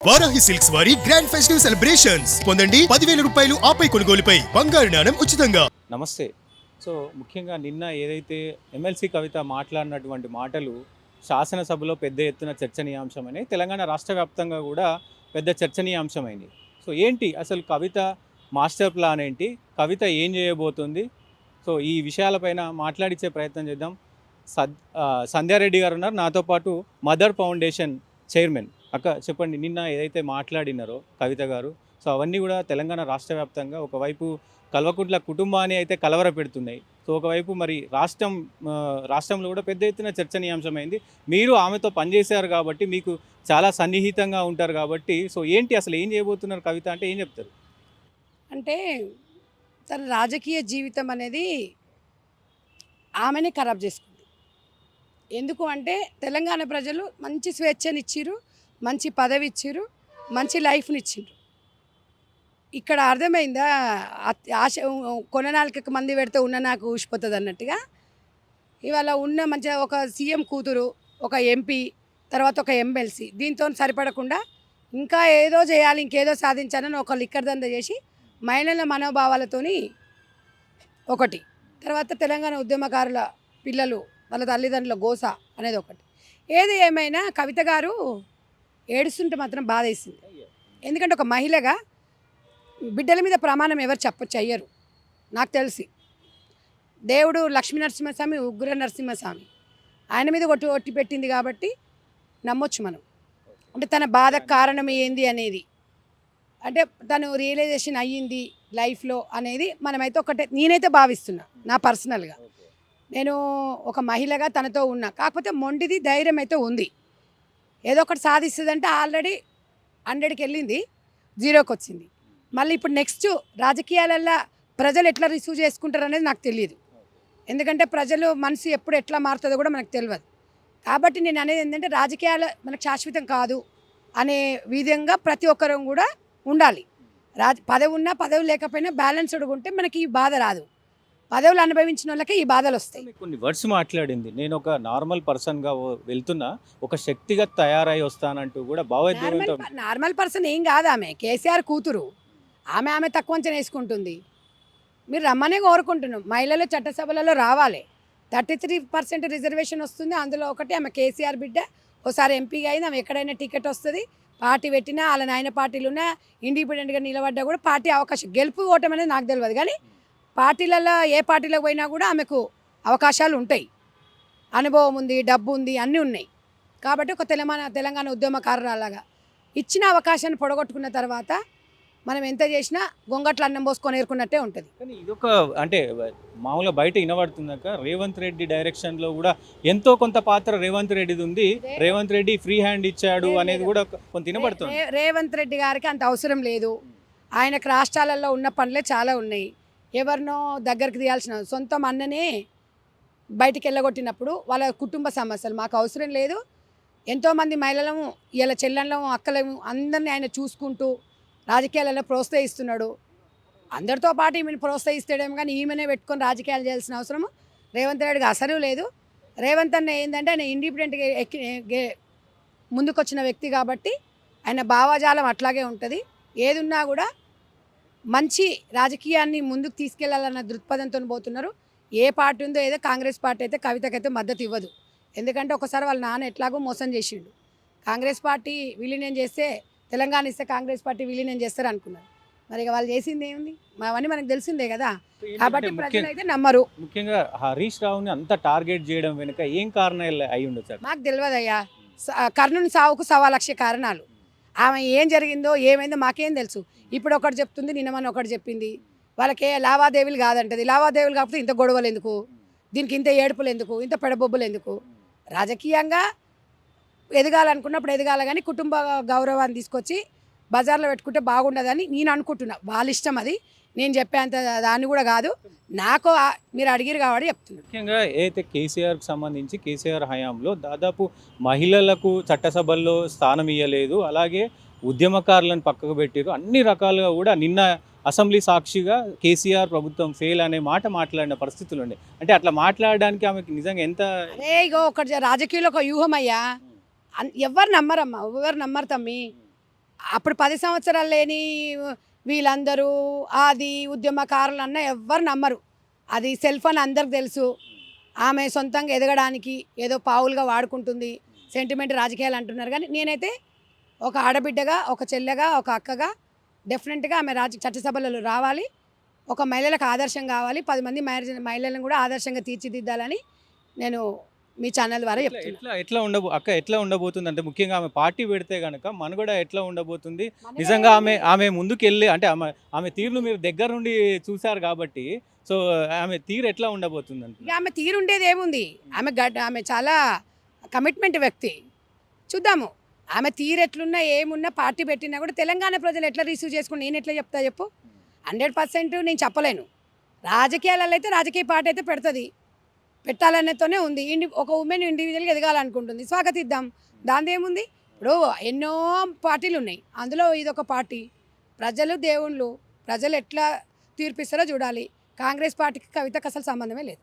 Varahi silks వారి grand festive celebrations పొందండి 10,000 రూపాయలు ఆపై కొనుగోలుపై బంగారు నాణెం ఉచితంగా. నమస్తే. సో ముఖ్యంగా నిన్న ఏదైతే ఎమ్మెల్సీ కవిత మాట్లాడినటువంటి మాటలు శాసనసభలో పెద్ద ఎత్తున చర్చనీయాంశమైనవి, తెలంగాణ రాష్ట్ర వ్యాప్తంగా కూడా పెద్ద చర్చనీయాంశమైంది. సో ఏంటి అసలు కవిత మాస్టర్ ప్లాన్ ఏంటి, కవిత ఏం చేయబోతుంది? సో ఈ విషయాలపైన మాట్లాడించే ప్రయత్నం చేద్దాం. సంధ్యారెడ్డి గారు ఉన్నారు నాతో పాటు, మదర్ ఫౌండేషన్ చైర్మన్. అక్క చెప్పండి, నిన్న ఏదైతే మాట్లాడినారో కవిత గారు, సో అవన్నీ కూడా తెలంగాణ రాష్ట్ర వ్యాప్తంగా ఒకవైపు కల్వకుంట్ల కుటుంబాన్ని అయితే కలవర పెడుతున్నాయి. సో ఒకవైపు మరి రాష్ట్రంలో కూడా పెద్ద ఎత్తున చర్చనీయాంశమైంది. మీరు ఆమెతో పనిచేశారు కాబట్టి, మీకు చాలా సన్నిహితంగా ఉంటారు కాబట్టి, సో ఏంటి అసలు ఏం చేయబోతున్నారు కవిత అంటే ఏం చెప్తారు? అంటే తన రాజకీయ జీవితం అనేది ఆమెనే ఖరాబ్ చేసుకుంది. ఎందుకు అంటే తెలంగాణ ప్రజలు మంచి స్వేచ్ఛనిచ్చిర్రు, మంచి పదవి ఇచ్చిర్రు, మంచి లైఫ్ని ఇచ్చిండ్రు. ఇక్కడ అర్థమైందా? ఆశ కొననాలికకు మంది పెడితే ఉన్న నాకు ఊసిపోతుంది అన్నట్టుగా ఇవాళ ఉన్న మంచిగా ఒక సీఎం కూతురు, ఒక ఎంపీ, తర్వాత ఒక ఎమ్మెల్సీ, దీంతో సరిపడకుండా ఇంకా ఏదో చేయాలి, ఇంకేదో సాధించాలని ఒక లిక్కర్ దంద చేసి మహిళల మనోభావాలతోని ఒకటి, తర్వాత తెలంగాణ ఉద్యమకారుల పిల్లలు వాళ్ళ తల్లిదండ్రుల గోస అనేది ఒకటి. ఏది ఏమైనా కవిత గారు ఏడుస్తుంటే మాత్రం బాధ వేసింది. ఎందుకంటే ఒక మహిళగా బిడ్డల మీద ప్రమాణం ఎవరు చెయ్యరు నాకు తెలిసి. దేవుడు లక్ష్మీ నరసింహస్వామి, ఉగ్ర నరసింహస్వామి, ఆయన మీద ఒట్టి పెట్టింది కాబట్టి నమ్మొచ్చు మనం. అంటే తన బాధకు కారణం ఏంది అనేది, అంటే తను రియలైజేషన్ అయ్యింది లైఫ్లో అనేది మనమైతే ఒకటే నేనైతే భావిస్తున్నా. నా పర్సనల్గా నేను ఒక మహిళగా తనతో ఉన్నా. కాకపోతే మొండిది ధైర్యం అయితే ఉంది. ఏదో ఒకటి సాధిస్తుందంటే ఆల్రెడీ 100కి వెళ్ళింది, 0కి వచ్చింది. మళ్ళీ ఇప్పుడు నెక్స్ట్ రాజకీయాలల్లో ప్రజలు ఎట్లా రిసీవ్ చేసుకుంటారు అనేది నాకు తెలియదు. ఎందుకంటే ప్రజలు మనసు ఎప్పుడు ఎట్లా మారుతుందో కూడా మనకు తెలియదు. కాబట్టి నేను అనేది ఏంటంటే రాజకీయాలు మనకు శాశ్వతం కాదు అనే విధంగా ప్రతి ఒక్కరూ కూడా ఉండాలి. పదవి ఉన్నా పదవి లేకపోయినా బ్యాలెన్స్డ్గా ఉంటే మనకి ఈ బాధ రాదు. పదవులు అనుభవించిన వాళ్ళకే ఈ బాధలు వస్తాయి. కొన్ని వర్డ్స్ మాట్లాడింది, నేను ఒక నార్మల్ పర్సన్గా వెళ్తున్నా, ఒక శక్తిగా తయారై వస్తానంటూ కూడా భావోద్వేగంతో. నార్మల్ పర్సన్ ఏం కాదు, ఆమె కేసీఆర్ కూతురు. ఆమె తక్కువ అంచనా వేసుకుంటుంది. మీరు రమ్మనే కోరుకుంటున్నాం. మహిళలు చట్టసభలలో రావాలి. 33% రిజర్వేషన్ వస్తుంది. అందులో ఒకటి ఆమె కేసీఆర్ బిడ్డ, ఒకసారి ఎంపీగా అయింది. ఆమె ఎక్కడైనా టికెట్ వస్తుంది. పార్టీ పెట్టినా, వాళ్ళ నాయన పార్టీలున్నా, ఇండిపెండెంట్గా నిలబడ్డా కూడా పార్టీ అవకాశం, గెలుపు ఓటం అనేది నాకు తెలియదు, కానీ పార్టీలలో ఏ పార్టీలకు పోయినా కూడా ఆమెకు అవకాశాలు ఉంటాయి. అనుభవం ఉంది, డబ్బు ఉంది, అన్నీ ఉన్నాయి. కాబట్టి ఒక తెలంగాణ ఉద్యమకారులాగా ఇచ్చిన అవకాశాన్ని పొడగొట్టుకున్న తర్వాత మనం ఎంత చేసినా గొంగట్ల అన్నం పోసుకొని ఏరుకున్నట్టే ఉంటుంది. కానీ ఇదొక అంటే మామూలుగా బయట వినబడుతుందాక రేవంత్ రెడ్డి డైరెక్షన్లో కూడా ఎంతో కొంత పాత్ర రేవంత్ రెడ్డిది ఉంది. రేవంత్ రెడ్డి ఫ్రీ హ్యాండ్ ఇచ్చాడు అనేది కూడా కొంత వినబడుతుంది. రేవంత్ రెడ్డి గారికి అంత అవసరం లేదు. ఆయనకు రాష్ట్రాలలో ఉన్న పనులే చాలా ఉన్నాయి. ఎవరినో దగ్గరికి తీయాల్సిన, సొంతం అన్ననే బయటికి వెళ్ళగొట్టినప్పుడు వాళ్ళ కుటుంబ సమస్యలు మాకు అవసరం లేదు. ఎంతోమంది మహిళలను, ఇలా చెల్లెళ్ళము, అక్కలము అందరినీ ఆయన చూసుకుంటూ రాజకీయాలలో ప్రోత్సహిస్తున్నాడు. అందరితో పాటు ఈమెను ప్రోత్సహిస్తాడేమో, కానీ ఈమెనే పెట్టుకొని రాజకీయాలు చేయాల్సిన అవసరం రేవంత్ రెడ్డికి అసలు లేదు. రేవంత్ అన్న ఏంటంటే ఆయన ఇండిపెండెంట్గా ముందుకొచ్చిన వ్యక్తి కాబట్టి ఆయన భావజాలం అట్లాగే ఉంటుంది. ఏది ఉన్నా కూడా మంచి రాజకీయాన్ని ముందుకు తీసుకెళ్లాలన్న దృక్పథంతో పోతున్నారు. ఏ పార్టీ ఉందో ఏదో, కాంగ్రెస్ పార్టీ అయితే కవితకైతే మద్దతు ఇవ్వదు. ఎందుకంటే ఒకసారి వాళ్ళ నాన్న ఎట్లాగో మోసం చేసిండు. కాంగ్రెస్ పార్టీ విలీనం చేస్తే, తెలంగాణ ఇస్తే కాంగ్రెస్ పార్టీ విలీనం చేస్తారు అనుకున్నారు. మరి ఇక వాళ్ళు చేసింది ఏముంది? అవన్నీ మనకు తెలిసిందే కదా. కాబట్టి ప్రజలు అయితే నమ్మరు. ముఖ్యంగా హరీష్ రావుని అంత టార్గెట్ చేయడం వెనుక ఏం కారణాలు అయి ఉండొచ్చు? మాకు తెలియదయ్యా. కర్ణుని సావుకు 1,00,000 కారణాలు. ఆమె ఏం జరిగిందో ఏమైందో మాకేం తెలుసు. ఇప్పుడు ఒకటి చెప్తుంది, నిన్నమని ఒకటి చెప్పింది. వాళ్ళకే లావాదేవీలు కాదంటది. లావాదేవీలు కాకపోతే ఇంత గొడవలు ఎందుకు? దీనికి ఇంత ఏడుపులు ఎందుకు? ఇంత పెడబొబ్బులు ఎందుకు? రాజకీయంగా ఎదగాలనుకున్నప్పుడు ఎదగాల, కానీ కుటుంబ గౌరవాన్ని తీసుకొచ్చి బజార్లో పెట్టుకుంటే బాగుండదని నేను అనుకుంటున్నా. వాళ్ళ ఇష్టం, అది నేను చెప్పేంత దాన్ని కూడా కాదు. నాకు మీరు అడిగిరు కాబట్టి చెప్తున్నాను. ముఖ్యంగా ఏదైతే కేసీఆర్కి సంబంధించి కేసీఆర్ హయాంలో దాదాపు మహిళలకు చట్టసభల్లో స్థానం ఇవ్వలేదు, అలాగే ఉద్యమకారులను పక్కకు పెట్టారు, అన్ని రకాలుగా కూడా నిన్న అసెంబ్లీ సాక్షిగా కేసీఆర్ ప్రభుత్వం ఫెయిల్ అనే మాట మాట్లాడిన పరిస్థితులు ఉండే. అంటే అట్లా మాట్లాడడానికి ఆమెకి నిజంగా ఎంత ఒకటి రాజకీయాల్లో ఒక వ్యూహం అయ్యా. ఎవరు నమ్మరమ్మా, ఎవరు నమ్మరు తమ్మి. అప్పుడు 10 సంవత్సరాలు లేని వీళ్ళందరూ ఆది ఉద్యమకారులు అన్న ఎవ్వరు నమ్మరు. అది సెల్ఫ్ అని అందరికి తెలుసు. ఆమె సొంతంగా ఎదగడానికి ఏదో పావులుగా వాడుకుంటుంది, సెంటిమెంట్ రాజకీయాలు అంటున్నారు. కానీ నేనైతే ఒక ఆడబిడ్డగా, ఒక చెల్లెగా, ఒక అక్కగా డెఫినెట్గా ఆమె చట్టసభలలో రావాలి. ఒక మహిళలకు ఆదర్శం కావాలి. 10 మంది మహిళలను కూడా ఆదర్శంగా తీర్చిదిద్దాలని నేను మీ ఛానల్ ద్వారా చెప్తున్నాను. ఎట్లా ఉండబోతుంది అంటే ముఖ్యంగా ఆమె పార్టీ పెడితే కనుక మనుగడ ఎట్లా ఉండబోతుంది? నిజంగా ఆమె ముందుకు వెళ్ళి అంటే ఆమె తీరును మీరు దగ్గర నుండి చూశారు కాబట్టి సో ఆమె తీరు ఎట్లా ఉండబోతుంది ఇక అంటున్నారు? ఆమె తీరుండేది ఏముంది, ఆమె చాలా కమిట్మెంట్ వ్యక్తి. చూద్దాము ఆమె తీరు ఎట్లున్నా ఏమున్నా పార్టీ పెట్టినా కూడా తెలంగాణ ప్రజలు ఎట్లా రిసీవ్ చేసుకుని నేను ఎట్లా చెప్తా చెప్పు. 100% నేను చెప్పలేను. రాజకీయాలలో అయితే రాజకీయ పార్టీ అయితే పెడుతుంది, పెట్టాలనేతోనే ఉంది. ఒక ఉమెన్ ఇండివిజువల్గా ఎదగాలనుకుంటుంది, స్వాగతిద్దాం. దాని ఏముంది? ఇప్పుడు ఎన్నో పార్టీలు ఉన్నాయి, అందులో ఇదొక పార్టీ. ప్రజలు దేవుళ్ళు, ప్రజలు ఎట్లా తీర్పిస్తారో చూడాలి. కాంగ్రెస్ పార్టీకి కవితకు అసలు సంబంధమే లేదు.